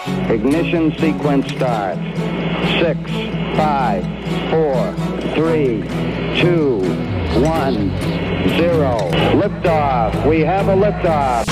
Ignition sequence start. 6, 5, 4, 3, 2, 1, 0. Liftoff. We have a liftoff.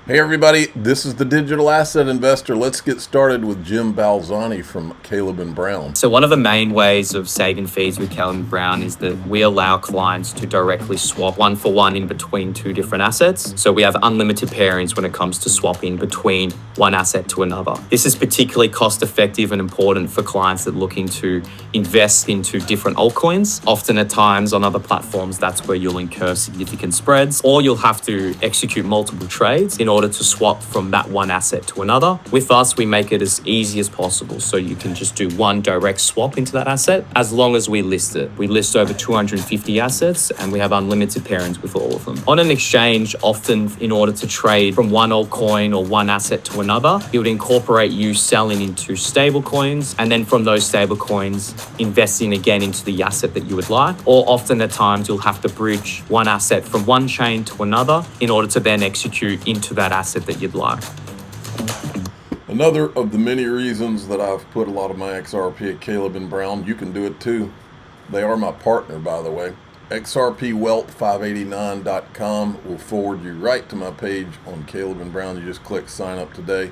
Hey everybody, this is the Digital Asset Investor. Let's get started with Jim Balzani from Caleb & Brown. So one of the main ways of saving fees with Caleb & Brown is that we allow clients to directly swap one for one in between two different assets. So we have unlimited pairings when it comes to swapping between one asset to another. This is particularly cost effective and important for clients that are looking to invest into different altcoins. Often at times on other platforms, that's where you'll incur significant spreads, or you'll have to execute multiple trades in order to swap from that one asset to another. With us, we make it as easy as possible. So you can just do one direct swap into that asset as long as we list it. We list over 250 assets and we have unlimited pairings with all of them. On an exchange, often in order to trade from one altcoin or one asset to another, it would incorporate you selling into stable coins, and then from those stable coins, investing again into the asset that you would like. Or often at times, you'll have to bridge one asset from one chain to another in order to then execute into that asset that you'd like. Another of the many reasons that I've put a lot of my XRP at Caleb & Brown, you can do it too. They are my partner, by the way. XRPwealth589.com will forward you right to my page on Caleb & Brown. You just click sign up today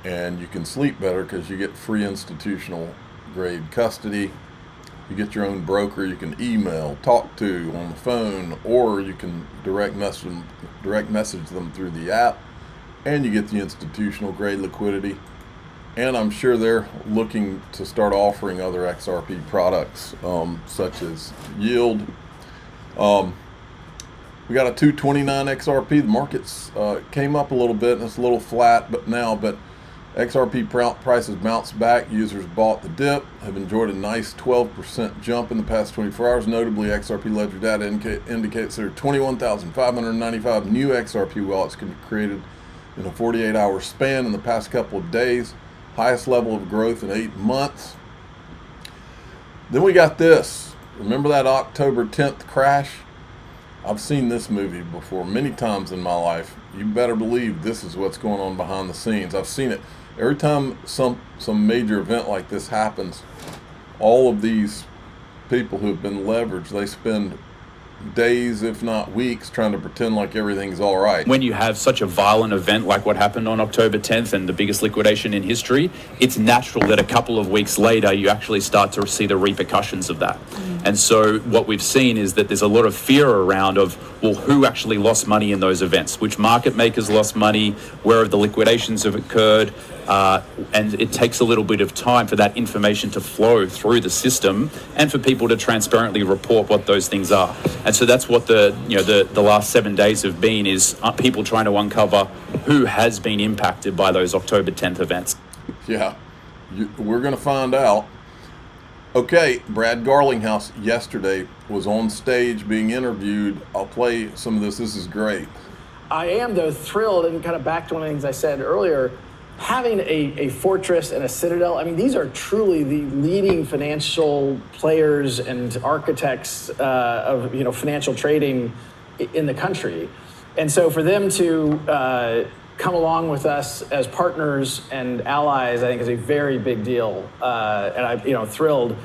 and you can sleep better because you get free institutional grade custody. You get your own broker you can email, talk to on the phone, or you can direct message them through the app, and you get the institutional grade liquidity. And I'm sure they're looking to start offering other XRP products, such as yield. We got a 229 XRP. The markets came up a little bit, and it's a little flat, but XRP prices bounced back. Users bought the dip, have enjoyed a nice 12% jump in the past 24 hours. Notably, XRP ledger data indicates there are 21,595 new XRP wallets created in a 48-hour span in the past couple of days. Highest level of growth in 8 months. Then we got this. Remember that October 10th crash? I've seen this movie before many times in my life. You better believe this is what's going on behind the scenes. I've seen it. Every time some major event like this happens, all of these people who have been leveraged, they spend days, if not weeks, trying to pretend like everything's all right. When you have such a violent event like what happened on October 10th and the biggest liquidation in history, it's natural that a couple of weeks later you actually start to see the repercussions of that. And so what we've seen is that there's a lot of fear around of, well, who actually lost money in those events? Which market makers lost money? Where have the liquidations have occurred? And it takes a little bit of time for that information to flow through the system and for people to transparently report what those things are. And so that's what the last 7 days have been, is people trying to uncover who has been impacted by those October 10th events. Yeah, we're going to find out. Okay, Brad Garlinghouse yesterday was on stage being interviewed. I'll play some of this. This is great. I am, though, thrilled, and kind of back to one of the things I said earlier, having a fortress and a citadel. I mean, these are truly the leading financial players and architects of financial trading in the country. And so for them to come along with us as partners and allies, I think is a very big deal. And I'm thrilled.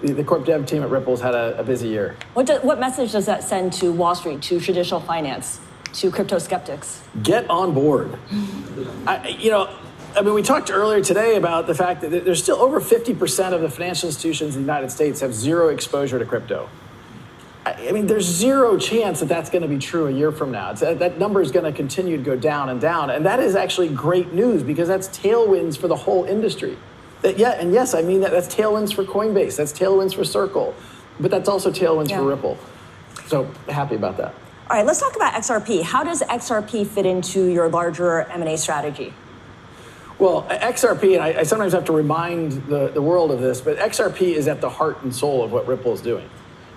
The corp dev team at Ripple's had a busy year. What message does that send to Wall Street, to traditional finance, to crypto skeptics? Get on board. We talked earlier today about the fact that there's still over 50% of the financial institutions in the United States have zero exposure to crypto. There's zero chance that that's going to be true a year from now. That number is going to continue to go down and down. And that is actually great news, because that's tailwinds for the whole industry. That's tailwinds for Coinbase. That's tailwinds for Circle. But that's also tailwinds for Ripple. So happy about that. All right, let's talk about XRP. How does XRP fit into your larger M&A strategy? Well, XRP, and I sometimes have to remind the world of this, but XRP is at the heart and soul of what Ripple is doing.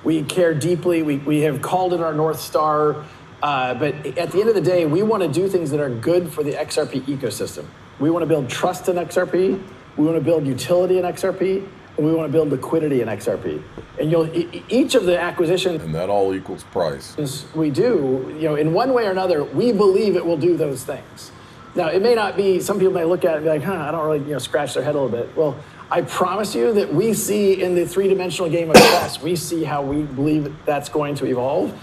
We care deeply. We have called it our North Star. But at the end of the day, we want to do things that are good for the XRP ecosystem. We want to build trust in XRP. We want to build utility in XRP. and we want to build liquidity in XRP. And each of the acquisitions And that all equals price. we do, in one way or another, we believe it will do those things. Now, it may not be, some people may look at it and be like, I don't really, scratch their head a little bit. Well, I promise you that we see in the three-dimensional game of chess, we see how we believe that's going to evolve.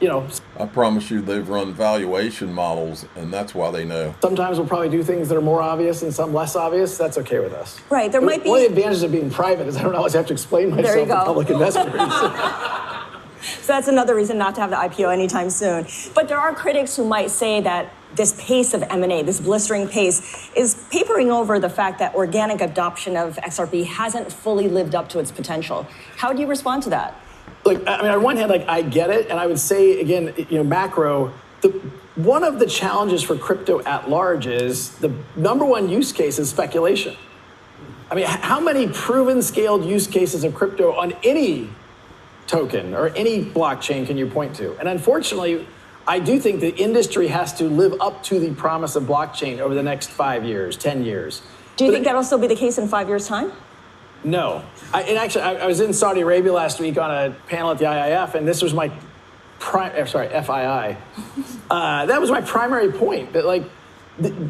I promise you they've run valuation models, and that's why they know. Sometimes we'll probably do things that are more obvious and some less obvious. That's okay with us. Right, there might be... One of the advantages of being private is I don't always have to explain myself to public investors. So that's another reason not to have the IPO anytime soon. But there are critics who might say that this pace of M&A, this blistering pace, is papering over the fact that organic adoption of XRP hasn't fully lived up to its potential. How do you respond to that? Look, on one hand, I get it, and I would say again, macro. One of the challenges for crypto at large is the number one use case is speculation. How many proven scaled use cases of crypto on any token or any blockchain can you point to? And unfortunately, I do think the industry has to live up to the promise of blockchain over the next 5 years, 10 years. Do you think that'll still be the case in 5 years' time? No. I was in Saudi Arabia last week on a panel at the IIF, and this was my FII. That was my primary point, that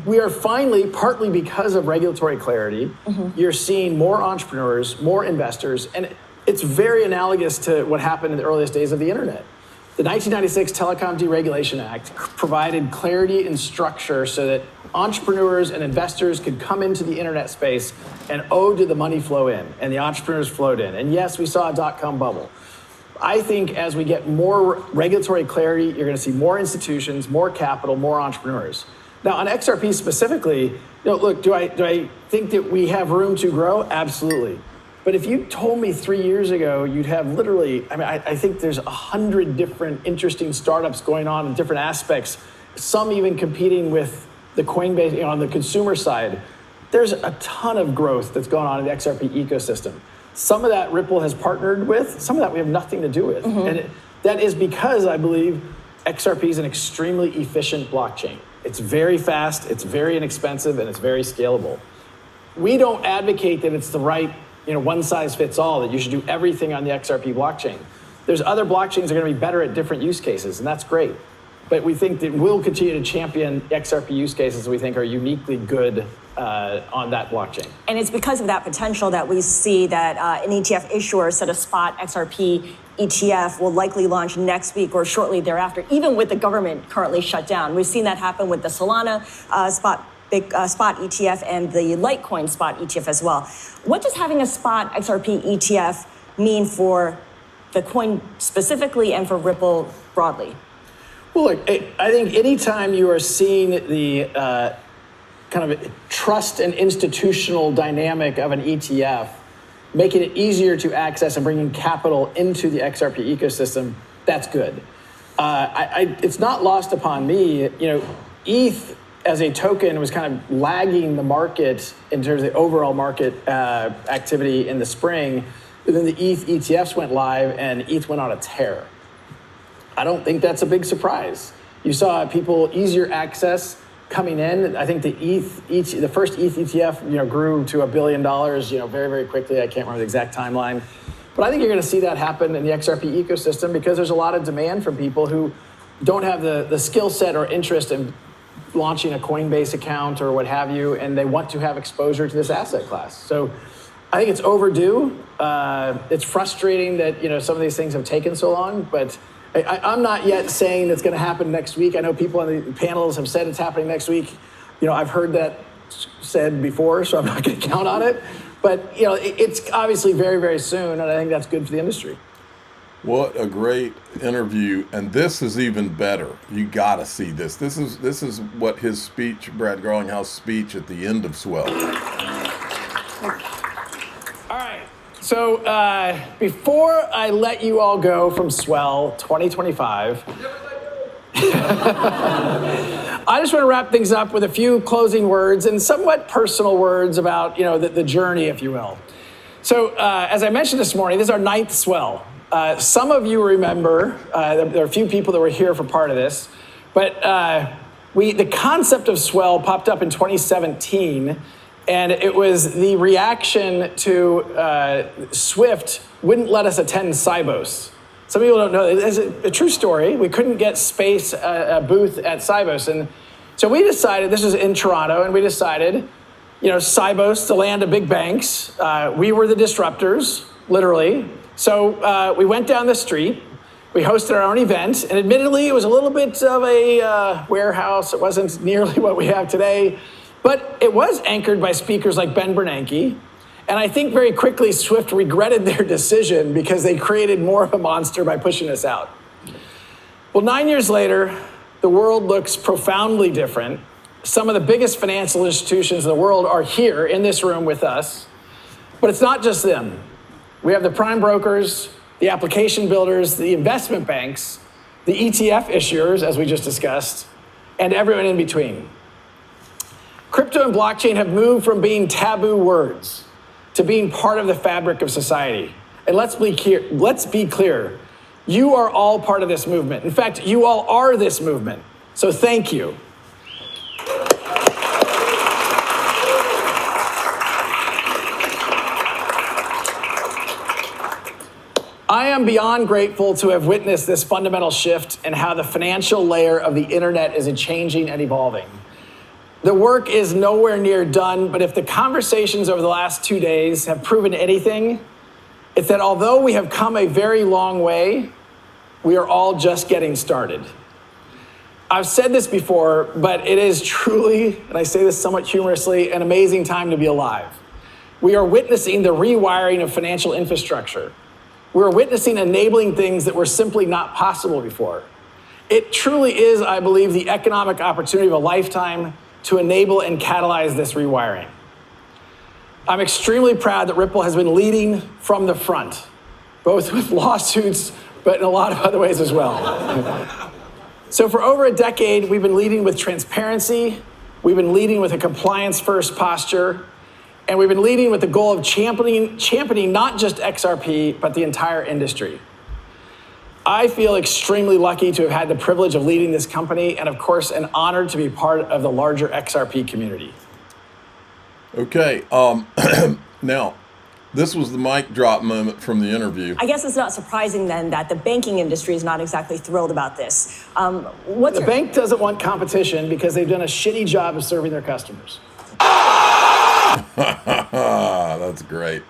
we are finally, partly because of regulatory clarity, you're seeing more entrepreneurs, more investors, and it's very analogous to what happened in the earliest days of the internet. The 1996 Telecom Deregulation Act provided clarity and structure so that entrepreneurs and investors could come into the internet space and did the money flow in, and the entrepreneurs flowed in. And yes, we saw a dot-com bubble. I think as we get more regulatory clarity, you're going to see more institutions, more capital, more entrepreneurs. Now, on XRP specifically, look, do I think that we have room to grow? Absolutely. But if you told me 3 years ago, you'd have literally, I think there's 100 different interesting startups going on in different aspects, some even competing with the Coinbase on the consumer side. There's a ton of growth that's going on in the XRP ecosystem. Some of that Ripple has partnered with, some of that we have nothing to do with. And that is because I believe XRP is an extremely efficient blockchain. It's very fast, it's very inexpensive, and it's very scalable. We don't advocate that it's the right one size fits all, that you should do everything on the XRP blockchain. There's other blockchains that are going to be better at different use cases, and that's great. But we think that we'll continue to champion XRP use cases we think are uniquely good on that blockchain. And it's because of that potential that we see that an ETF issuer said a spot XRP ETF will likely launch next week or shortly thereafter, even with the government currently shut down. We've seen that happen with the Solana spot ETF and the Litecoin spot ETF as well. What does having a spot XRP ETF mean for the coin specifically and for Ripple broadly? Well, look, I think anytime you are seeing the kind of trust and institutional dynamic of an ETF, making it easier to access and bringing capital into the XRP ecosystem, that's good. It's not lost upon me, ETH as a token was kind of lagging the market in terms of the overall market activity in the spring. But then the ETH ETFs went live and ETH went on a tear. I don't think that's a big surprise. You saw people easier access coming in. I think the first ETH ETF, grew to $1 billion, very, very quickly. I can't remember the exact timeline. But I think you're going to see that happen in the XRP ecosystem because there's a lot of demand from people who don't have the skill set or interest in launching a Coinbase account or what have you, and they want to have exposure to this asset class. So I think it's overdue. It's frustrating that some of these things have taken so long, but I'm not yet saying it's going to happen next week. I know people on the panels have said it's happening next week. I've heard that said before, so I'm not going to count on it. But it's obviously very, very soon, and I think that's good for the industry. What a great interview, and this is even better. You got to see this. This is what his speech, Brad Garlinghouse speech at the end of Swell. All right. So before I let you all go from Swell 2025, I just want to wrap things up with a few closing words and somewhat personal words about the journey, if you will. So as I mentioned this morning, this is our 9th Swell. Some of you remember, there are a few people that were here for part of this, but the concept of Swell popped up in 2017, And it was the reaction to Swift wouldn't let us attend Sibos. Some people don't know, it's a true story. We couldn't get space, a booth at Sibos. And so we decided, this was in Toronto, and we decided, Sibos, the land of big banks, we were the disruptors, literally. So we went down the street, we hosted our own event, and admittedly, it was a little bit of a warehouse. It wasn't nearly what we have today, but it was anchored by speakers like Ben Bernanke. And I think very quickly Swift regretted their decision because they created more of a monster by pushing us out. Well, 9 years later, the world looks profoundly different. Some of the biggest financial institutions in the world are here in this room with us. But it's not just them. We have the prime brokers, the application builders, the investment banks, the ETF issuers, as we just discussed, and everyone in between. Crypto and blockchain have moved from being taboo words to being part of the fabric of society. And let's be clear, you are all part of this movement. In fact, you all are this movement. So thank you. I am beyond grateful to have witnessed this fundamental shift in how the financial layer of the internet is changing and evolving. The work is nowhere near done, but if the conversations over the last 2 days have proven anything, it's that although we have come a very long way, we are all just getting started. I've said this before, but it is truly, and I say this somewhat humorously, an amazing time to be alive. We are witnessing the rewiring of financial infrastructure. We're witnessing enabling things that were simply not possible before. It truly is, I believe, the economic opportunity of a lifetime to enable and catalyze this rewiring. I'm extremely proud that Ripple has been leading from the front, both with lawsuits, but in a lot of other ways as well. So for over a decade, we've been leading with transparency, we've been leading with a compliance-first posture, and we've been leading with the goal of championing not just XRP, but the entire industry. I feel extremely lucky to have had the privilege of leading this company, and of course, an honor to be part of the larger XRP community. Okay, now, this was the mic drop moment from the interview. I guess it's not surprising then that the banking industry is not exactly thrilled about this. The bank doesn't want competition because they've done a shitty job of serving their customers. That's great.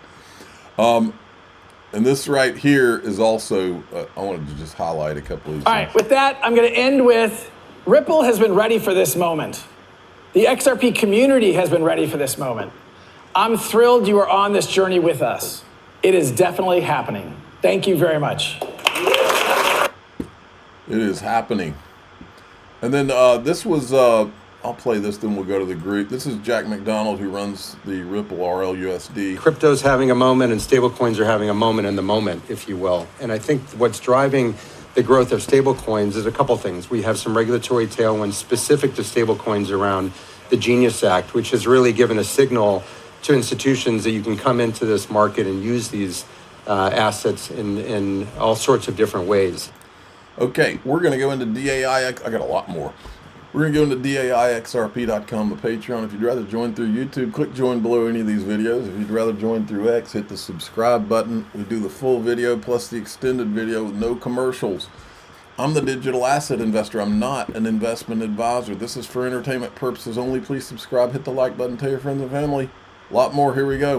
And this right here is also, I wanted to just highlight a couple of these. All right, with that, I'm going to end with, Ripple has been ready for this moment. The XRP community has been ready for this moment. I'm thrilled you are on this journey with us. It is definitely happening. Thank you very much. It is happening. And then this was, I'll play this, then we'll go to the group. This is Jack McDonald, who runs the Ripple RLUSD. Crypto's having a moment and stablecoins are having a moment in the moment, if you will. And I think what's driving the growth of stablecoins is a couple things. We have some regulatory tailwinds specific to stablecoins around the Genius Act, which has really given a signal to institutions that you can come into this market and use these assets in all sorts of different ways. Okay, we're going to go into DAI. I got a lot more. We're going to go into DAIXRP.com, the Patreon. If you'd rather join through YouTube, click join below any of these videos. If you'd rather join through X, hit the subscribe button. We do the full video plus the extended video with no commercials. I'm the digital asset investor. I'm not an investment advisor. This is for entertainment purposes only. Please subscribe, hit the like button, tell your friends and family. A lot more. Here we go.